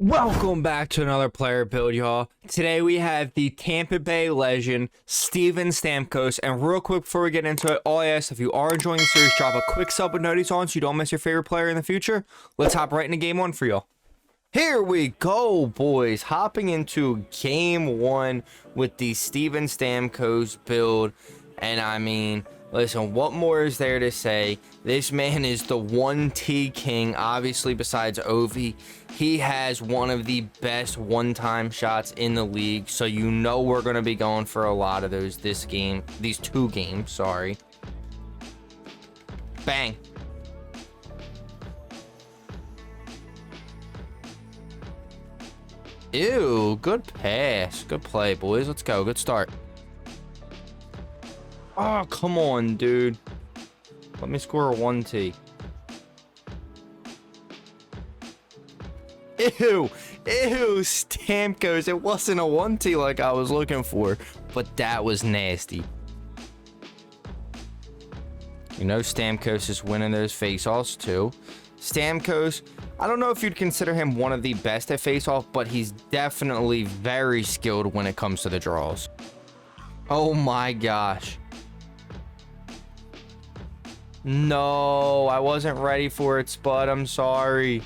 Welcome back to another player build, y'all. Today we have the Tampa Bay legend, Stamkos. And real quick before we get into it, all I ask, if you are enjoying the series, drop a quick sub with notice on so you don't miss your favorite player in the future. Let's hop right into game one for y'all. Here we go, boys. Hopping into game one with the Stamkos build. And I mean, listen, what more is there to say? This man is the 1T king, obviously, besides Ovi. He has one of the best one-time shots in the league, so you know we're going to be going for a lot of those these two games, sorry. Bang. Ew, good pass. Good play, boys. Let's go. Good start. Oh, come on, dude. Let me score a 1T. Ew, Stamkos. It wasn't a 1T like I was looking for, but that was nasty. You know Stamkos is winning those face-offs too. Stamkos, I don't know if you'd consider him one of the best at face-off, but he's definitely very skilled when it comes to the draws. Oh my gosh. No, I wasn't ready for it, Spud. I'm sorry.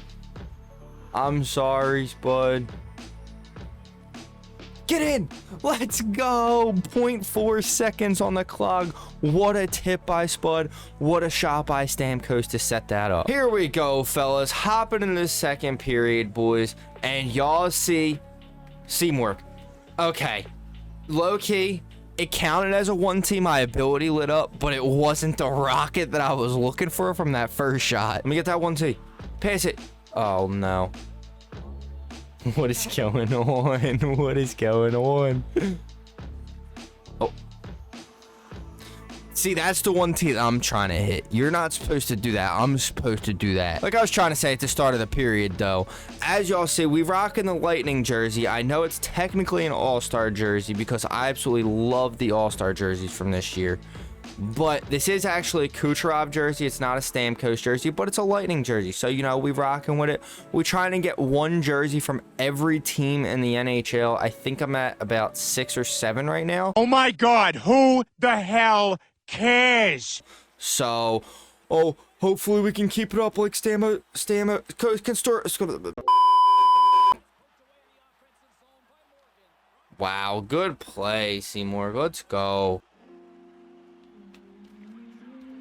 I'm sorry, Spud. Get in. Let's go. 0.4 seconds on the clock. What a tip by Spud. What a shot by Stamkos to set that up. Here we go, fellas. Hopping in the second period, boys. And y'all see more. Okay. Low-key. It counted as a 1T. My ability lit up, but it wasn't the rocket that I was looking for from that first shot. Let me get that 1T. Pass it. Oh, no. What is going on? What is going on? Oh. See, that's the 1T that I'm trying to hit. You're not supposed to do that. I'm supposed to do that. Like I was trying to say at the start of the period, though. As y'all see, we rocking the Lightning jersey. I know it's technically an All-Star jersey because I absolutely love the All-Star jerseys from this year. But this is actually a Kucherov jersey. It's not a Stamkos jersey, but it's a Lightning jersey. So, you know, we rocking with it. We're trying to get one jersey from every team in the NHL. I think I'm at about 6 or 7 right now. Oh my God, who the hell cares? So, oh, hopefully we can keep it up like Stamkos can start. Wow, good play, Seymour. Let's go.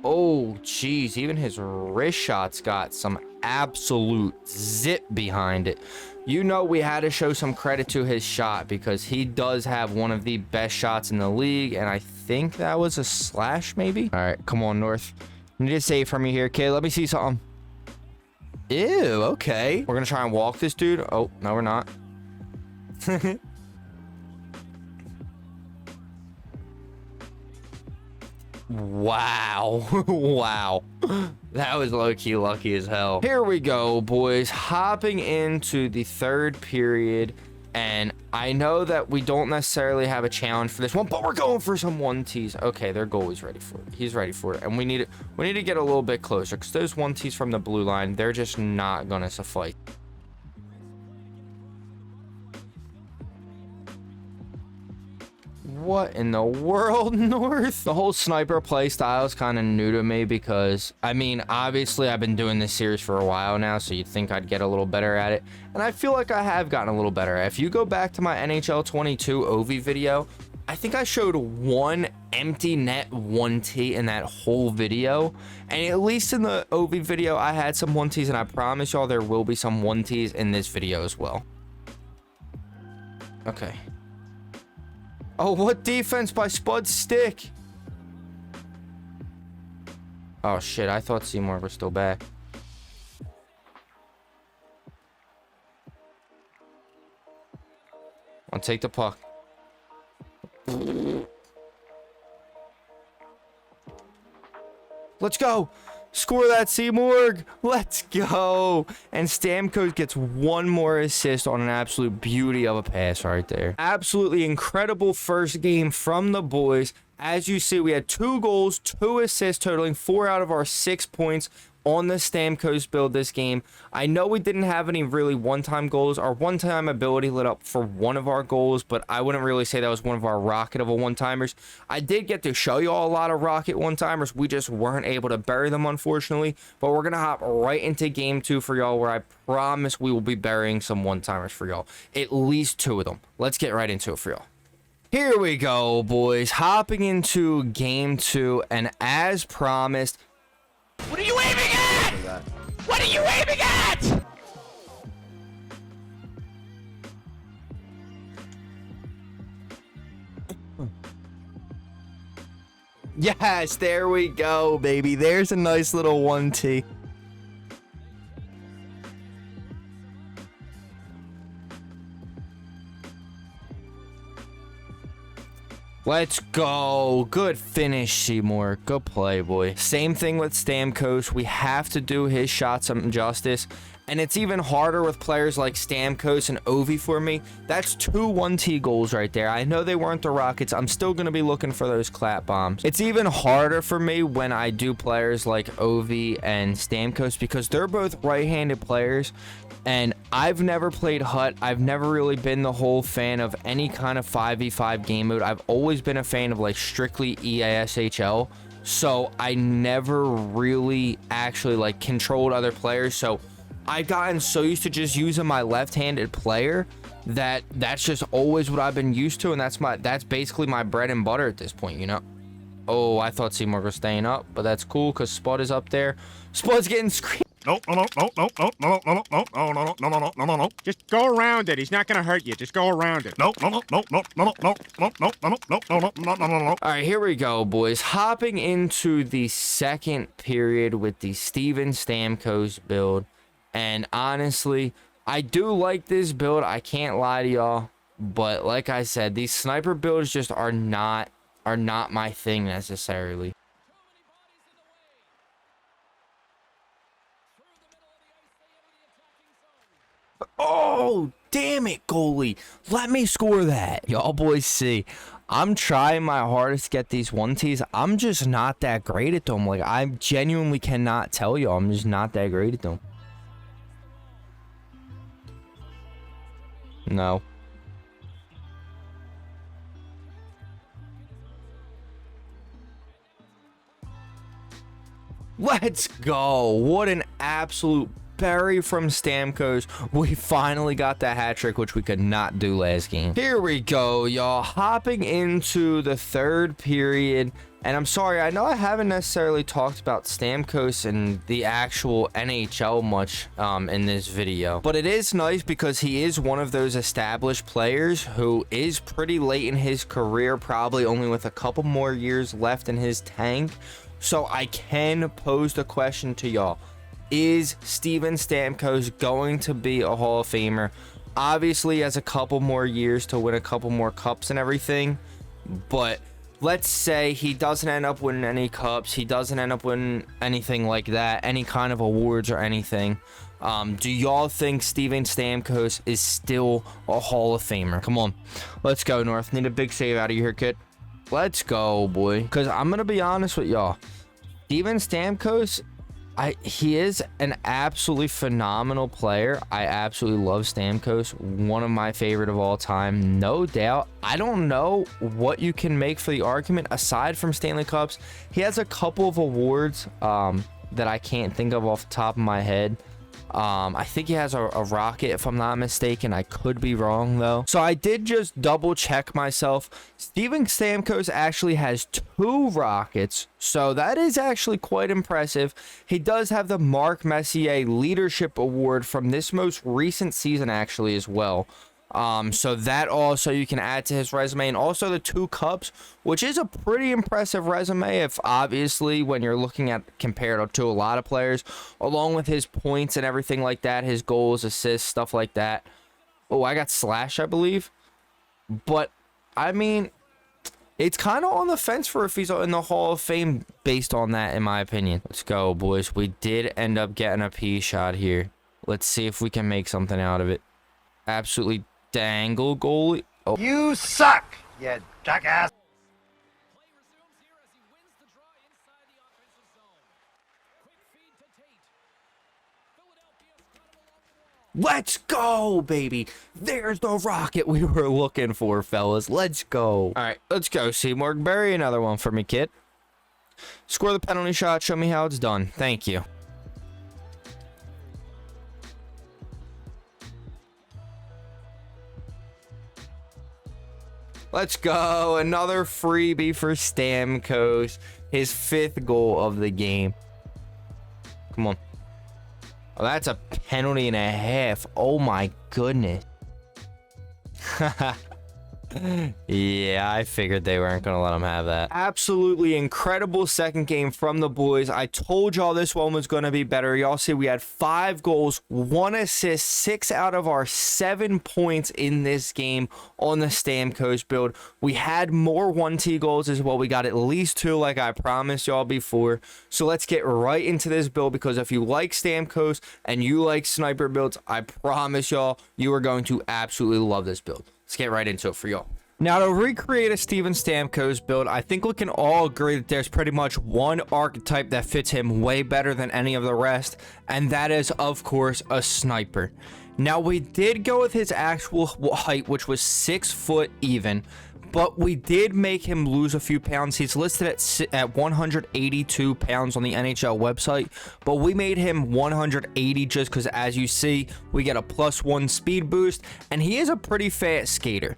Oh, jeez. Even his wrist shots got some absolute zip behind it. You know we had to show some credit to his shot because he does have one of the best shots in the league, and I think that was a slash, maybe? All right, come on, North. You need to save for me here, kid. Let me see something. Ew, okay. We're going to try and walk this dude. Oh, no, we're not. Wow. Wow. That was low-key lucky as hell. Here we go, boys. Hopping into the third period. And I know that we don't necessarily have a challenge for this one, but we're going for some 1Ts. Okay, their goalie's ready for it. He's ready for it. And we need to get a little bit closer because those 1Ts from the blue line, they're just not going to suffice. What in the world, North? The whole sniper play style is kind of new to me because, I mean, obviously I've been doing this series for a while now, so you'd think I'd get a little better at it. And I feel like I have gotten a little better. If you go back to my NHL 22 Ovi video, I think I showed one empty net 1T in that whole video. And at least in the Ovi video, I had some 1Ts, and I promise y'all there will be some 1Ts in this video as well. Okay. Oh, what defense by Spud's stick? Oh, shit. I thought Seymour was still back. I'll take the puck. Let's go. Score that, Seymour. Let's go. And Stamkos gets one more assist on an absolute beauty of a pass right there. Absolutely incredible first game from the boys. As you see, we had 2 goals, 2 assists, totaling 4 out of our 6 points on the Stamkos build this game. I know we didn't have any really one-time goals. Our one-time ability lit up for one of our goals, but I wouldn't really say that was one of our rocket of a one-timers. I did get to show you all a lot of rocket one-timers. We just weren't able to bury them, unfortunately. But we're going to hop right into game 2 for y'all, where I promise we will be burying some one-timers for y'all. At least 2 of them. Let's get right into it for y'all. Here we go, boys. Hopping into game 2, and as promised... What are you aiming at? What are you aiming at? Yes, there we go, baby. There's a nice little 1T. Let's go. Good finish, Seymour. Good play, boy. Same thing with Stamkos. We have to do his shot some justice. And it's even harder with players like Stamkos and Ovi for me. That's 2 1T goals right there. I know they weren't the Rockets. I'm still going to be looking for those clap bombs. It's even harder for me when I do players like Ovi and Stamkos because they're both right-handed players. And I've never played Hut. I've never really been the whole fan of any kind of 5v5 game mode. I've always been a fan of like strictly EASHL. So I never really actually like controlled other players. So I've gotten so used to just using my left-handed player that's just always what I've been used to, and that's basically my bread and butter at this point, you know. Oh, I thought Seymour was staying up, but that's cool because Spud is up there. Spud's getting screamed. No. Just go around it. He's not gonna hurt you. Just go around it. No. All right, here we go, boys. Hopping into the second period with the Steven Stamkos build. And honestly, I do like this build. I can't lie to y'all. But like I said, these sniper builds just are not my thing necessarily. Oh, damn it, goalie. Let me score that. Y'all boys see, I'm trying my hardest to get these 1Ts. I'm just not that great at them. Like, I genuinely cannot tell y'all. I'm just not that great at them. No. Let's go. What an absolute bury from Stamkos. We finally got the hat trick, which we could not do last game. Here we go, y'all. Hopping into the third period. And I'm sorry, I know I haven't necessarily talked about Stamkos and the actual NHL much in this video. But it is nice because he is one of those established players who is pretty late in his career, probably only with a couple more years left in his tank. So I can pose the question to y'all. Is Steven Stamkos going to be a Hall of Famer? Obviously, he has a couple more years to win a couple more cups and everything. But let's say he doesn't end up winning any cups. He doesn't end up winning anything like that, any kind of awards or anything. Do y'all think Steven Stamkos is still a Hall of Famer? Come on. Let's go, North. Need a big save out of you here, kid. Let's go, boy. Because I'm going to be honest with y'all. Steven Stamkos, he is an absolutely phenomenal player. I absolutely love Stamkos. One of my favorite of all time, no doubt. I don't know what you can make for the argument aside from Stanley Cups. He has a couple of awards that I can't think of off the top of my head. I think he has a rocket, if I'm not mistaken. I could be wrong, though. So I did just double check myself. Steven Stamkos actually has 2 rockets, so that is actually quite impressive. He does have the Marc Messier Leadership Award from this most recent season, actually, as well. So that also you can add to his resume, and also the 2 cups, which is a pretty impressive resume if obviously when you're looking at compared to a lot of players, along with his points and everything like that, his goals, assists, stuff like that. Oh, I got Slash, I believe. But I mean, it's kind of on the fence for if he's in the Hall of Fame based on that, in my opinion. Let's go, boys. We did end up getting a P shot here. Let's see if we can make something out of it. Absolutely dangle goalie. Oh. You suck, you jackass. Let's go, baby. There's the rocket we were looking for, fellas. Let's go. All right, let's go, Seymour. Bury another one for me, kid. Score the penalty shot. Show me how it's done. Thank you. Let's go. Another freebie for Stamkos. His 5th goal of the game. Come on. Oh, that's a penalty and a half. Oh, my goodness. Yeah, I figured they weren't going to let him have that. Absolutely incredible second game from the boys. I told y'all this one was going to be better. Y'all see we had 5 goals, 1 assist, 6 out of our 7 points in this game on the Stamkos build. We had more 1T goals as well. We got at least 2 like I promised y'all before. So let's get right into this build, because if you like Stamkos and you like sniper builds, I promise y'all you are going to absolutely love this build. Let's get right into it for y'all. Now, to recreate a Steven Stamkos build, I think we can all agree that there's pretty much one archetype that fits him way better than any of the rest, and that is, of course, a sniper. Now, we did go with his actual height, which was 6 foot even, but we did make him lose a few pounds. He's listed at 182 pounds on the NHL website, but we made him 180 just because, as you see, we get a +1 speed boost, and he is a pretty fast skater.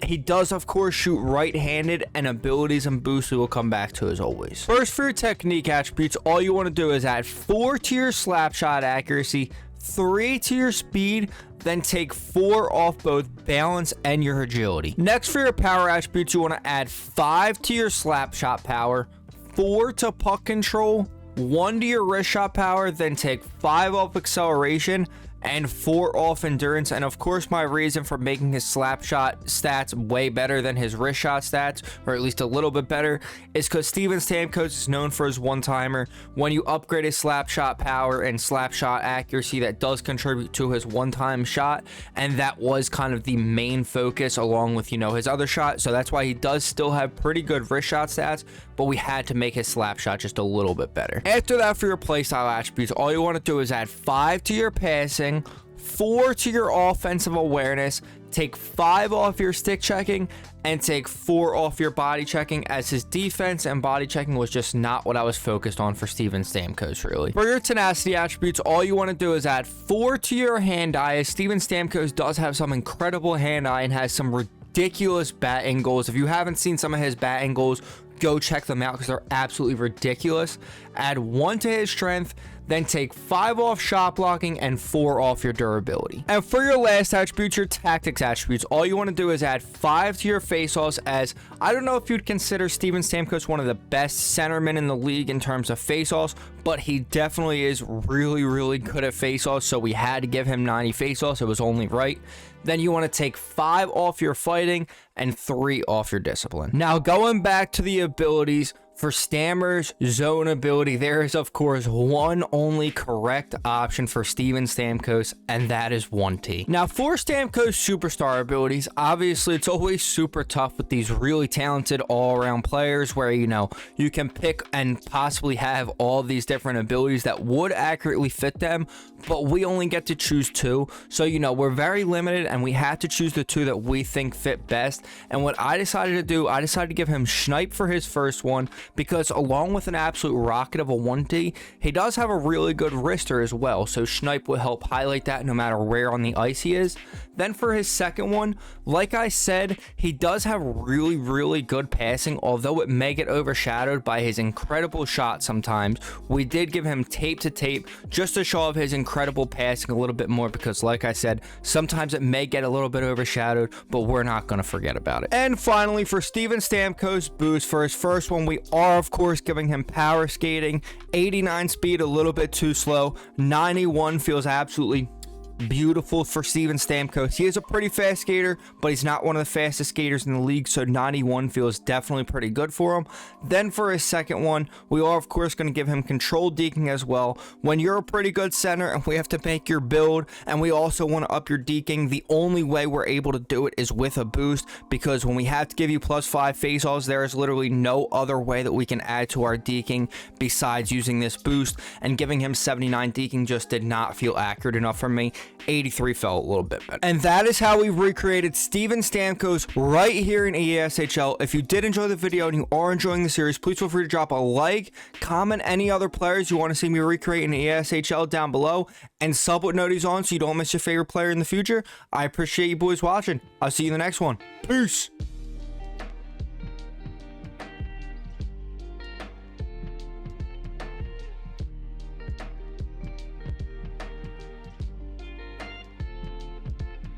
He does, of course, shoot right-handed, and abilities and boosts we will come back to as always. First, for your technique attributes, all you want to do is add 4 to your slap shot accuracy, 3 to your speed, then take 4 off both balance and your agility. Next, for your power attributes, you want to add 5 to your slap shot power, 4 to puck control, 1 to your wrist shot power, then take 5 off acceleration, and 4 off endurance. And of course, my reason for making his slap shot stats way better than his wrist shot stats, or at least a little bit better, is because Steven Stamkos is known for his one-timer. When you upgrade his slap shot power and slap shot accuracy, that does contribute to his one-time shot, and that was kind of the main focus along with, you know, his other shot. So that's why he does still have pretty good wrist shot stats, but we had to make his slap shot just a little bit better. After that, for your playstyle attributes, all you want to do is add 5 to your passing, 4 to your offensive awareness, take 5 off your stick checking, and take 4 off your body checking, as his defense and body checking was just not what I was focused on for Steven Stamkos, really. For your tenacity attributes, all you want to do is add 4 to your hand-eye, as Steven Stamkos does have some incredible hand-eye and has some ridiculous bat angles. If you haven't seen some of his bat angles, go check them out because they're absolutely ridiculous. Add 1 to his strength, then take 5 off shot blocking and 4 off your durability. And for your last attribute, your tactics attributes, all you want to do is add 5 to your faceoffs, as I don't know if you'd consider Steven Stamkos one of the best centermen in the league in terms of faceoffs, but he definitely is really, really good at faceoffs, so we had to give him 90 faceoffs. It was only right. Then you want to take 5 off your fighting and 3 off your discipline. Now, going back to the abilities, for Stammer's zone ability, there is, of course, one only correct option for Steven Stamkos, and that is 1T. Now, for Stamkos' superstar abilities, obviously, it's always super tough with these really talented all-around players where, you know, you can pick and possibly have all these different abilities that would accurately fit them, but we only get to choose 2. So, you know, we're very limited, and we had to choose the 2 that we think fit best. And what I decided to do, I decided to give him Snipe for his first one, because along with an absolute rocket of a 1T, he does have a really good wrister as well, so Snipe will help highlight that no matter where on the ice he is. Then for his second one, like I said, he does have really, really good passing, although it may get overshadowed by his incredible shot sometimes. We did give him tape to tape just to show off his incredible passing a little bit more, because like I said, sometimes it may get a little bit overshadowed, but we're not going to forget about it. And finally, for Steven Stamkos' boost, for his first one, we are, of course, giving him power skating, 89 speed, a little bit too slow, 91 feels absolutely beautiful for Steven Stamkos. He is a pretty fast skater, but he's not one of the fastest skaters in the league, so 91 feels definitely pretty good for him. Then for his second one, we are of course going to give him controlled deking as well. When you're a pretty good center and we have to make your build, and we also want to up your deking, the only way we're able to do it is with a boost, because when we have to give you +5 faceoffs, there is literally no other way that we can add to our deking besides using this boost, and giving him 79 deking just did not feel accurate enough for me. 83 felt a little bit better. And that is how we recreated Steven Stamkos right here in ESHL. If you did enjoy the video and you are enjoying the series, please feel free to drop a like, comment any other players you want to see me recreate in ESHL down below, and sub with noties on so you don't miss your favorite player in the future. I appreciate you boys watching. I'll see you in the next one. Peace.